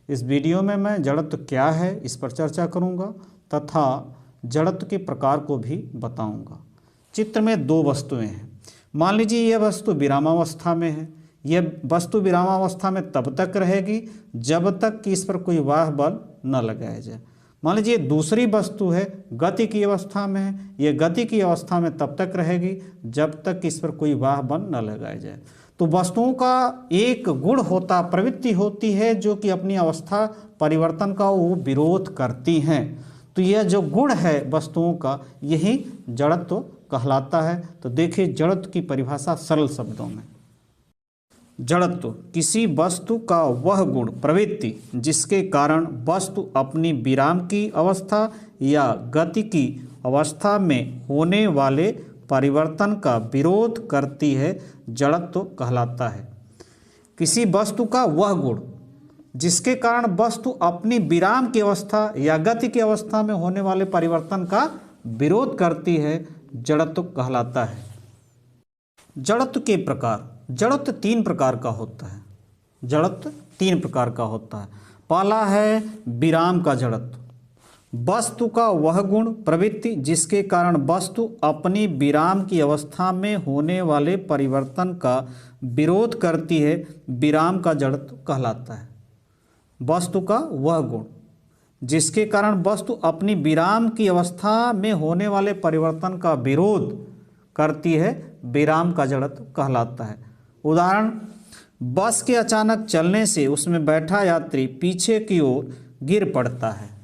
इस वीडियो में मैं जड़त्व क्या है इस पर चर्चा करूंगा तथा जड़त्व के प्रकार को भी बताऊंगा। चित्र में दो वस्तुएं हैं। मान लीजिए यह वस्तु विरामावस्था में है। यह वस्तु विरामावस्था में तब तक रहेगी जब तक कि इस पर कोई बाह्य बल न लगाया जाए। मान लीजिए दूसरी वस्तु है गति की अवस्था में है। यह गति की अवस्था में तब तक रहेगी जब तक कि इस पर कोई बाह्य बल न लगाया जाए। तो वस्तुओं का एक गुण होता, प्रवृत्ति होती है जो कि अपनी अवस्था परिवर्तन का वो विरोध करती हैं। तो यह जो गुण है वस्तुओं का यही जड़त्व कहलाता है। तो देखिए जड़त्व की परिभाषा सरल शब्दों में। जड़त्व किसी वस्तु का वह गुण, प्रवृत्ति जिसके कारण वस्तु अपनी विराम की अवस्था या गति की अवस्था में होने वाले परिवर्तन का विरोध करती है, जड़त्व कहलाता है। किसी वस्तु का वह गुण जिसके कारण वस्तु अपनी विराम की अवस्था या गति की अवस्था में होने वाले परिवर्तन का विरोध करती है, जड़त्व कहलाता है। जड़त्व के प्रकार। जड़त्व तीन प्रकार का होता है। जड़त्व तीन प्रकार का होता है। पहला है विराम का जड़त्व। वस्तु का वह गुण, प्रवृत्ति जिसके कारण वस्तु अपनी विराम की अवस्था में होने वाले परिवर्तन का विरोध करती है, विराम का जड़त्व कहलाता है। वस्तु का वह गुण जिसके कारण वस्तु अपनी विराम की अवस्था में होने वाले परिवर्तन का विरोध करती है, विराम का जड़त्व कहलाता है। उदाहरण, बस के अचानक चलने से उसमें बैठा यात्री पीछे की ओर गिर पड़ता है।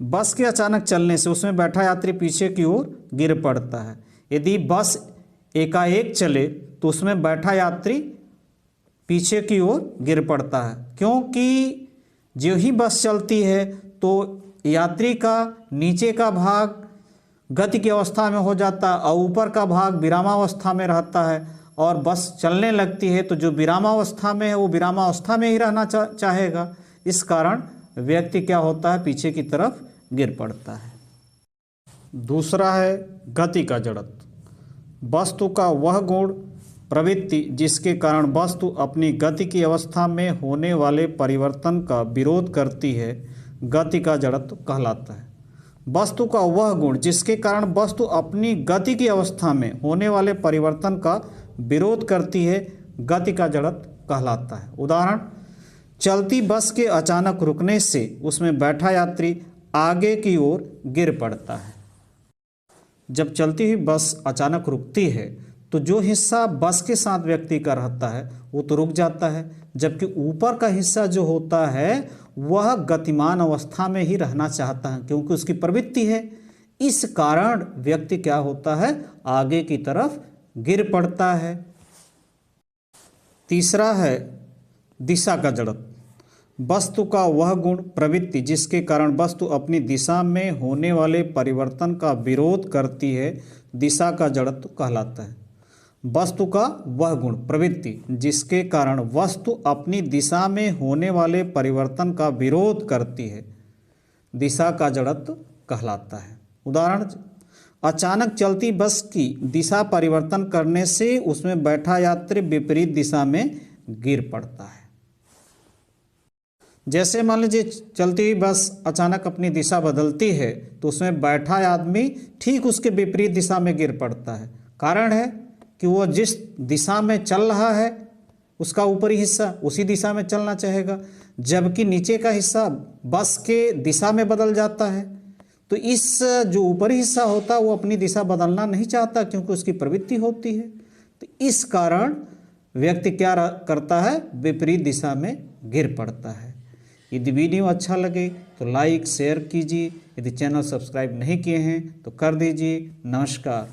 बस के अचानक चलने से उसमें बैठा यात्री पीछे की ओर गिर पड़ता है। यदि बस एकाएक चले तो उसमें बैठा यात्री पीछे की ओर गिर पड़ता है, क्योंकि जो ही बस चलती है तो यात्री का नीचे का भाग गति की अवस्था में हो जाता है और ऊपर का भाग विरामावस्था में रहता है, और बस चलने लगती है तो जो विरामावस्था में है वो विरामावस्था में ही रहना चाहेगा। इस कारण व्यक्ति क्या होता है, पीछे की तरफ गिर पड़ता है। दूसरा है गति का जड़त्व। वस्तु का वह गुण, प्रवृत्ति जिसके कारण वस्तु अपनी गति की अवस्था में होने वाले परिवर्तन का विरोध करती है, गति का जड़त्व कहलाता है। वस्तु का वह गुण जिसके कारण वस्तु अपनी गति की अवस्था में होने वाले परिवर्तन का विरोध करती है, गति का जड़त्व कहलाता है। उदाहरण, चलती बस के अचानक रुकने से उसमें बैठा यात्री आगे की ओर गिर पड़ता है। जब चलती हुई बस अचानक रुकती है तो जो हिस्सा बस के साथ व्यक्ति का रहता है वो तो रुक जाता है, जबकि ऊपर का हिस्सा जो होता है वह गतिमान अवस्था में ही रहना चाहता है, क्योंकि उसकी प्रवृत्ति है। इस कारण व्यक्ति क्या होता है, आगे की तरफ गिर पड़ता है। तीसरा है दिशा का जड़त्व। वस्तु का वह गुण, प्रवृत्ति जिसके कारण वस्तु अपनी दिशा में होने वाले परिवर्तन का विरोध करती है, दिशा का जड़त्व कहलाता है। वस्तु का वह गुण, प्रवृत्ति जिसके कारण वस्तु अपनी दिशा में होने वाले परिवर्तन का विरोध करती है, दिशा का जड़त्व कहलाता है। उदाहरण, अचानक चलती बस की दिशा परिवर्तन करने से उसमें बैठा यात्री विपरीत दिशा में गिर पड़ता है। जैसे मान लीजिए चलती हुई बस अचानक अपनी दिशा बदलती है तो उसमें बैठा आदमी ठीक उसके विपरीत दिशा में गिर पड़ता है। कारण है कि वो जिस दिशा में चल रहा है उसका ऊपरी हिस्सा उसी दिशा में चलना चाहेगा, जबकि नीचे का हिस्सा बस के दिशा में बदल जाता है। तो इस जो ऊपरी हिस्सा होता है वो अपनी दिशा बदलना नहीं चाहता, क्योंकि उसकी प्रवृत्ति होती है। तो इस कारण व्यक्ति क्या करता है, विपरीत दिशा में गिर पड़ता है। यदि वीडियो अच्छा लगे तो लाइक शेयर कीजिए। यदि चैनल सब्सक्राइब नहीं किए हैं तो कर दीजिए। नमस्कार।